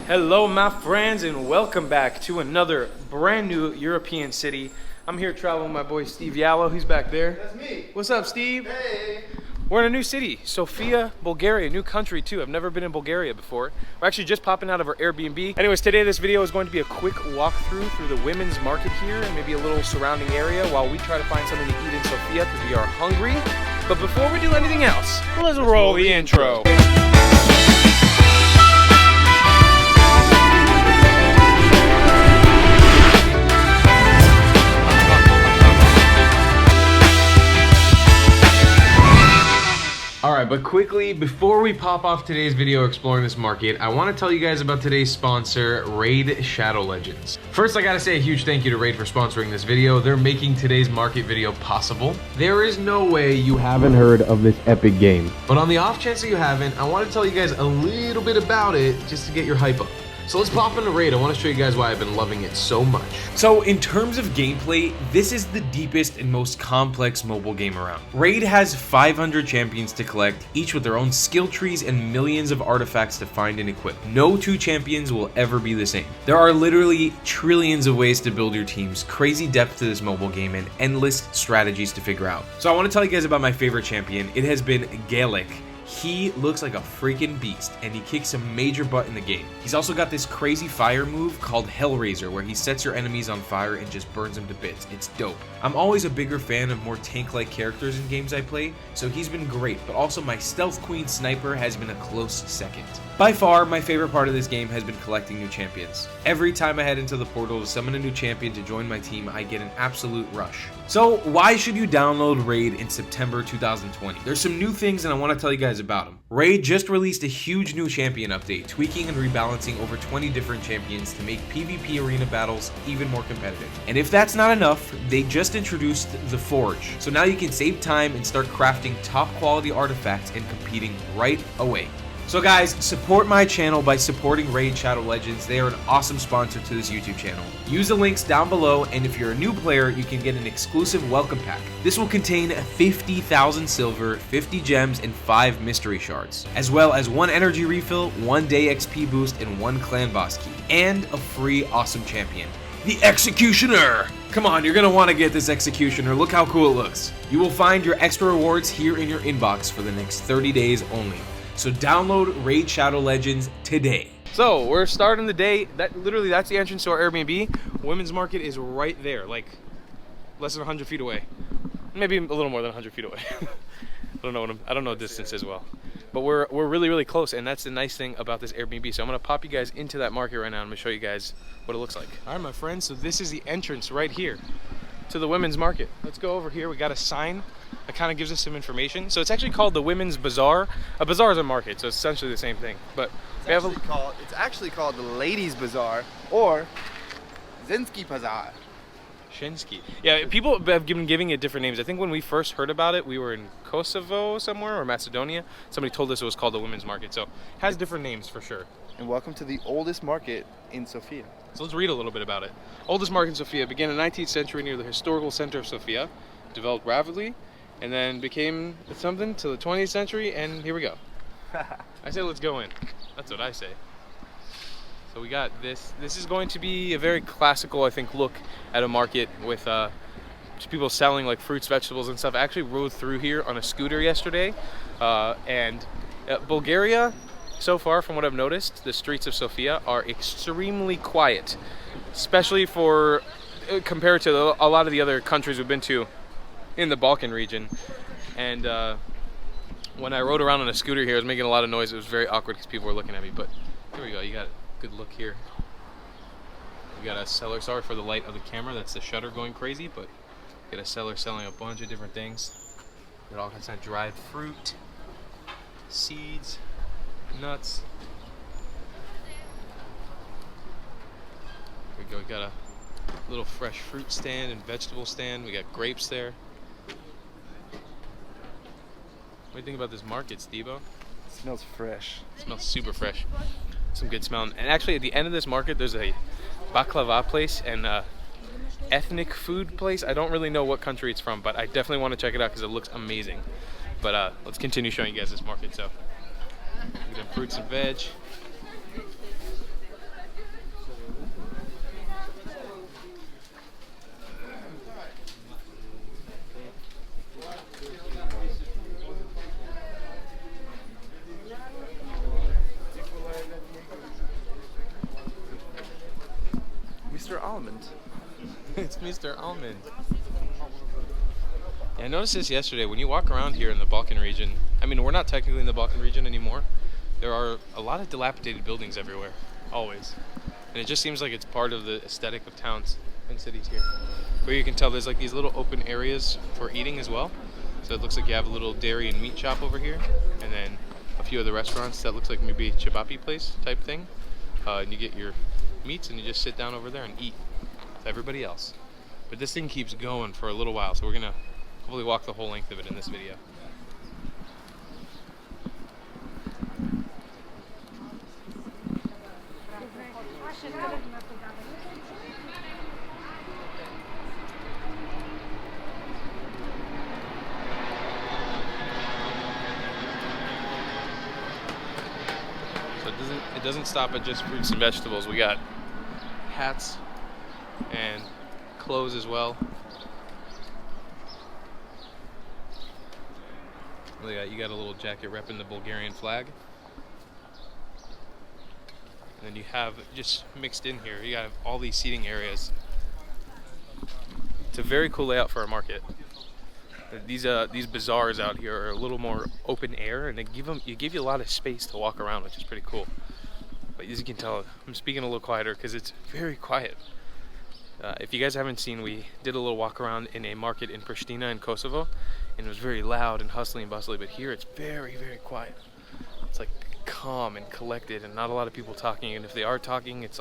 Hello my friends and welcome back to another brand new European city. I'm here traveling with my boy Steve Yallo, he's back there. That's me. What's up, Steve? Hey. We're in a new city, Sofia, Bulgaria, new country too. I've never been in Bulgaria before. We're actually just popping out of our Airbnb. Anyways, today this video is going to be a quick walkthrough through the women's market here and maybe a little surrounding area while we try to find something to eat in Sofia because we are hungry. But before we do anything else, let's roll the intro. Alright, but quickly, before we pop off today's video exploring this market, I want to tell you guys about today's sponsor, Raid Shadow Legends. First, I gotta say a huge thank you to Raid for sponsoring this video. They're making today's market video possible. There is no way you haven't heard of this epic game. But on the off chance that you haven't, I want to tell you guys a little bit about it just to get your hype up. So let's pop into Raid. I want to show you guys why I've been loving it so much. So in terms of gameplay, this is the deepest and most complex mobile game around. Raid has 500 champions to collect, each with their own skill trees and millions of artifacts to find and equip. No two champions will ever be the same. There are literally trillions of ways to build your teams, crazy depth to this mobile game, and endless strategies to figure out. So I want to tell you guys about my favorite champion. It has been Gaelic. He looks like a freaking beast, and he kicks some major butt in the game. He's also got this crazy fire move called Hellraiser, where he sets your enemies on fire and just burns them to bits. It's dope. I'm always a bigger fan of more tank-like characters in games I play, so he's been great, but also my Stealth Queen Sniper has been a close second. By far, my favorite part of this game has been collecting new champions. Every time I head into the portal to summon a new champion to join my team, I get an absolute rush. So why should you download Raid in September 2020? There's some new things and I want to tell you guys about them. Raid just released a huge new champion update, tweaking and rebalancing over 20 different champions to make PvP arena battles even more competitive. And if that's not enough, they just introduced the Forge. So now you can save time and start crafting top quality artifacts and competing right away. So guys, support my channel by supporting Raid Shadow Legends. They are an awesome sponsor to this YouTube channel. Use the links down below, and if you're a new player, you can get an exclusive welcome pack. This will contain 50,000 silver, 50 gems, and 5 mystery shards, as well as 1 energy refill, 1 day XP boost, and 1 clan boss key, and a free awesome champion, the Executioner. Come on, you're gonna want to get this Executioner. Look how cool it looks. You will find your extra rewards here in your inbox for the next 30 days only. So download Raid Shadow Legends today. So we're starting the day. That's the entrance to our Airbnb. Women's market is right there, like less than 100 feet away. Maybe a little more than 100 feet away. I don't know distance as well. But we're really close, and that's the nice thing about this Airbnb. So I'm gonna pop you guys into that market right now. I'm gonna show you guys what it looks like. All right, my friends. So this is the entrance right here to the women's market. Let's go over here. We got a sign that kind of gives us some information. So it's actually called the Women's Bazaar. A bazaar is a market, so it's essentially the same thing. But It's actually called the Ladies Bazaar or Zinsky Bazaar. Shinsky. Yeah, people have been giving it different names. I think when we first heard about it, we were in Kosovo somewhere or Macedonia. Somebody told us it was called the Women's Market. So it has different names for sure. And welcome to the oldest market in Sofia. So let's read a little bit about it. Oldest market in Sofia began in the 19th century near the historical center of Sofia, developed rapidly, and then became something to the 20th century, and here we go. I say let's go in. That's what I say. So we got this. This is going to be a very classical, I think, look at a market with just people selling like fruits, vegetables, and stuff. I actually rode through here on a scooter yesterday, and Bulgaria, so far from what I've noticed, the streets of Sofia are extremely quiet, especially for compared to a lot of the other countries we've been to in the Balkan region. And when I rode around on a scooter here, I was making a lot of noise. It was very awkward because people were looking at me, but here we go. You got a good look here. You got a seller, sorry for the light of the camera, that's the shutter going crazy, but you got a seller selling a bunch of different things. Got all kinds of dried fruit, seeds, nuts. Here we go. We got a little fresh fruit stand and vegetable stand. We got grapes there. What do you think about this market, Steve-O? It smells fresh. It smells super fresh. Some good smell. And actually, at the end of this market, there's a baklava place and ethnic food place. I don't really know what country it's from, but I definitely want to check it out because it looks amazing. But let's continue showing you guys this market. So, we got fruits and veg. Mr. Almond. It's Mr. Almond. Yeah, I noticed this yesterday. When you walk around here in the Balkan region, I mean, we're not technically in the Balkan region anymore. There are a lot of dilapidated buildings everywhere, always. And it just seems like it's part of the aesthetic of towns and cities here. Where you can tell there's like these little open areas for eating as well. So it looks like you have a little dairy and meat shop over here. And then a few other restaurants that looks like maybe a chevapi place type thing. And you get your meats and you just sit down over there and eat with everybody else. But this thing keeps going for a little while, so we're gonna hopefully walk the whole length of it in this video. So it doesn't stop at just fruits and vegetables. We got hats and clothes as well. You got a little jacket repping the Bulgarian flag. And then you have just mixed in here, you got all these seating areas. It's a very cool layout for a market. These bazaars out here are a little more open air, and they give you a lot of space to walk around, which is pretty cool. But as you can tell, I'm speaking a little quieter because it's very quiet. If you guys haven't seen, we did a little walk around in a market in Pristina in Kosovo, and it was very loud and hustling and bustling, but here it's very, very quiet. It's like calm and collected and not a lot of people talking, and if they are talking, it's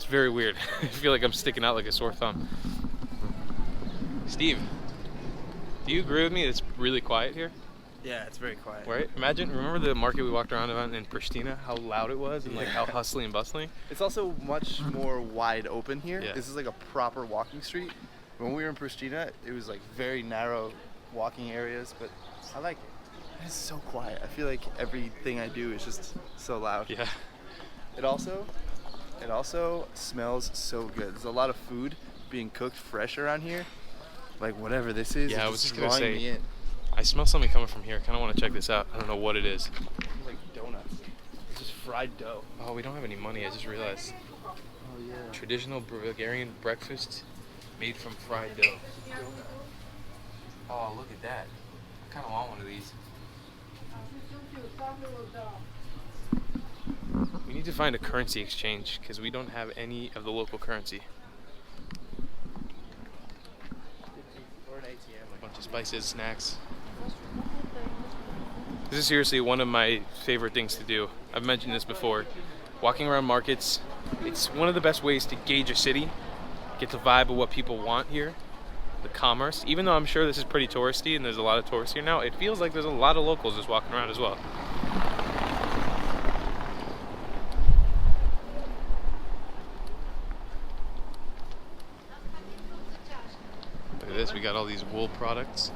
very weird. I feel like I'm sticking out like a sore thumb. Steve, do you agree with me? It's really quiet here? Yeah, it's very quiet. Right? Remember the market we walked around in Pristina? How loud it was and like how hustling and bustling? It's also much more wide open here. Yeah. This is like a proper walking street. When we were in Pristina, it was like very narrow walking areas, but I like it. It's so quiet. I feel like everything I do is just so loud. Yeah. It also smells so good. There's a lot of food being cooked fresh around here. Like whatever this is, Yeah, I was just gonna drawing me say, in. I smell something coming from here. I kind of want to check this out. I don't know what it is. Like donuts. It's just fried dough. Oh, we don't have any money. I just realized. Oh yeah. Traditional Bulgarian breakfast made from fried dough. Oh, look at that. I kind of want one of these. We need to find a currency exchange because we don't have any of the local currency. Or an ATM. A bunch of spices, snacks. This is seriously one of my favorite things to do. I've mentioned this before. Walking around markets, it's one of the best ways to gauge a city, get the vibe of what people want here, the commerce. Even though I'm sure this is pretty touristy and there's a lot of tourists here now, it feels like there's a lot of locals just walking around as well. Look at this, we got all these wool products.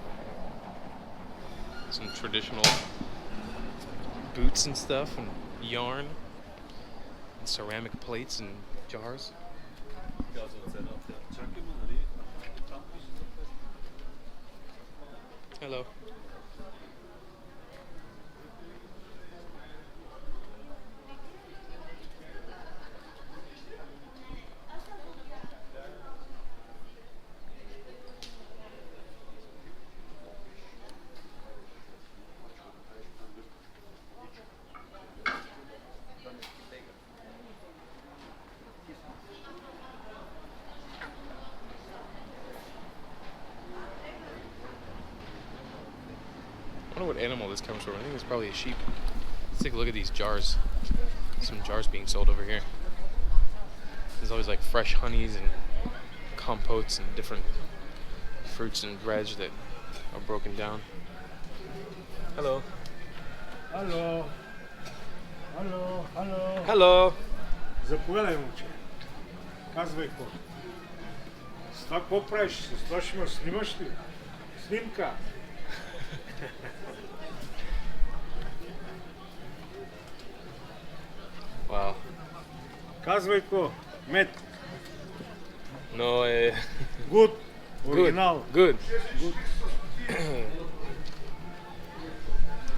Some traditional boots and stuff, and yarn, and ceramic plates and jars. Hello. I wonder what animal this comes from. I think it's probably a sheep. Let's take a look at these jars. Some jars being sold over here. There's always like fresh honeys and compotes and different fruits and veg that are broken down. Hello. Halo. Halo, halo. Hello. Заповядай, момче. Казвай какво. С това какво правиш? С това ще ме снимаш ли? Снимка. Wow. Казвай какво. Мед. No, Good. good. Оригинал. Good.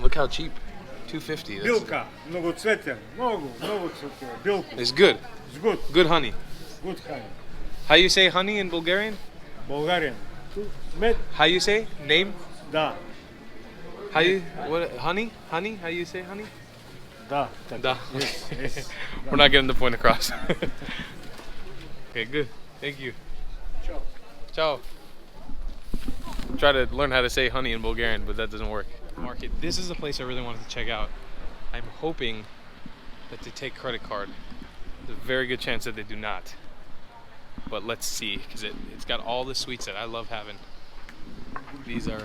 Look how cheap. $2.50. Билка. Многоцветен. Много цветен. Билко. It's good. It's good. Good honey. Good honey. How you say honey in Bulgarian? Bulgarian. Med, How you say name? da. How you what honey? Honey? How you say honey? Da. tak. Da. Yes, yes. We're not getting the point across. Okay, good. Thank you. Ciao. Ciao. Try to learn how to say honey in Bulgarian, but that doesn't work. Market. This is the place I really wanted to check out. I'm hoping that they take credit card. There's a very good chance that they do not. But let's see, because it's got all the sweets that I love having. These are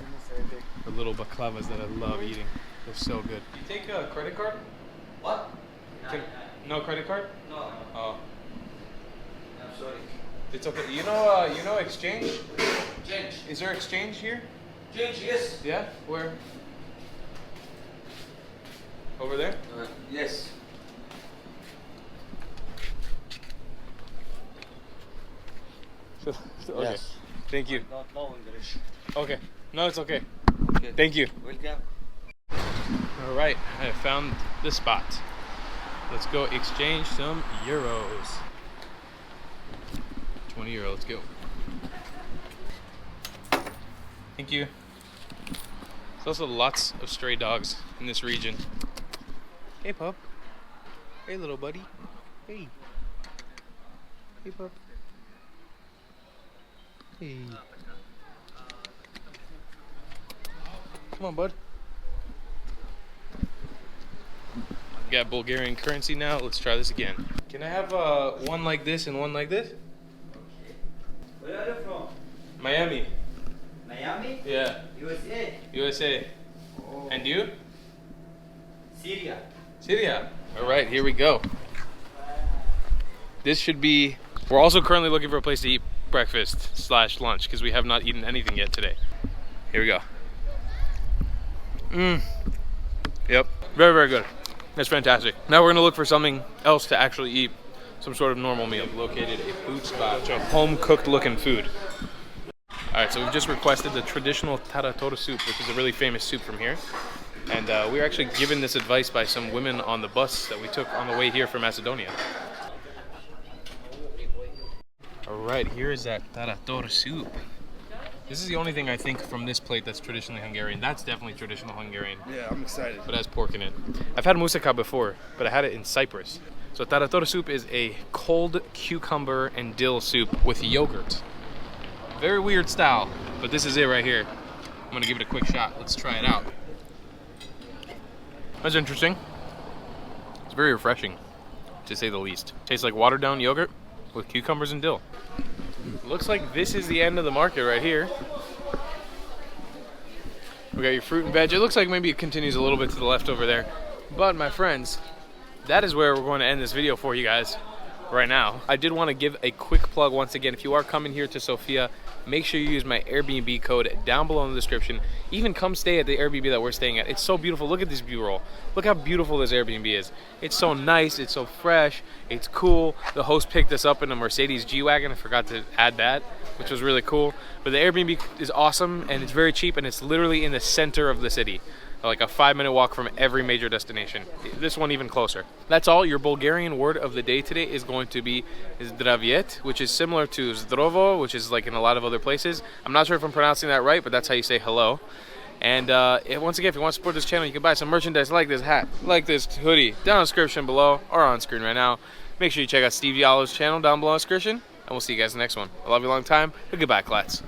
the little baklavas that I love eating. They're so good. You take a credit card? What? No credit card? No. Oh, I'm sorry. it's okay. You know exchange? Change. Is there exchange here? Change, yes. Yeah? Where? Over there? Yes. Okay. Yes. Thank you. Don't know English. Okay. No, it's okay. Okay. Thank you. Welcome. All right, I found the spot. Let's go exchange some euros. 20 euro, let's go. Thank you. There's also lots of stray dogs in this region. Hey, pup. Hey, little buddy. Hey. Hey, pup. Hey. Come on, bud. We got Bulgarian currency now. Let's try this again. Can I have one like this and one like this? Where are you from? Miami. Miami? Yeah. USA? USA. Oh. And you? Syria? Syria. All right, here we go. This should be... We're also currently looking for a place to eat breakfast / lunch because we have not eaten anything yet today. Here we go. Yep. Very, very good. That's fantastic. Now we're going to look for something else to actually eat. Some sort of normal meal. Located a food spot. Home cooked looking food. Alright, so we've just requested the traditional Torre soup, which is a really famous soup from here. And we were actually given this advice by some women on the bus that we took on the way here from Macedonia. Alright, here is that Torre soup. This is the only thing I think from this plate that's traditionally Hungarian. That's definitely traditional Hungarian, Yeah, I'm excited. but has pork in it. I've had moussaka before, but I had it in Cyprus. So Torre soup is a cold cucumber and dill soup with yogurt. Very weird style, but this is it right here. I'm gonna give it a quick shot. Let's try it out. That's interesting. It's very refreshing, to say the least. Tastes like watered down yogurt with cucumbers and dill. Looks like this is the end of the market right here. We got your fruit and veg. It looks like maybe it continues a little bit to the left over there. But my friends, that is where we're going to end this video for you guys right now. I did want to give a quick plug once again. If you are coming here to Sofia, make sure you use my Airbnb code down below in the description. Even come stay at the Airbnb that we're staying at. It's so beautiful. Look at this B-roll. Look how beautiful this Airbnb is. It's so nice. It's so fresh. It's cool. The host picked us up in a Mercedes G-Wagon. I forgot to add that, which was really cool. But the Airbnb is awesome, and it's very cheap, and it's literally in the center of the city. Like a 5-minute walk from every major destination. This one even closer. That's all. Your Bulgarian word of the day today is going to be zdraviet, which is similar to zdrovo, which is like in a lot of other places. I'm not sure if I'm pronouncing that right, but that's how you say hello. And once again, if you want to support this channel, you can buy some merchandise like this hat, like this hoodie, down in the description below, or on screen right now. Make sure you check out Steve Yallow's channel down below in the description, and we'll see you guys in the next one. I love you a long time, but goodbye, clats.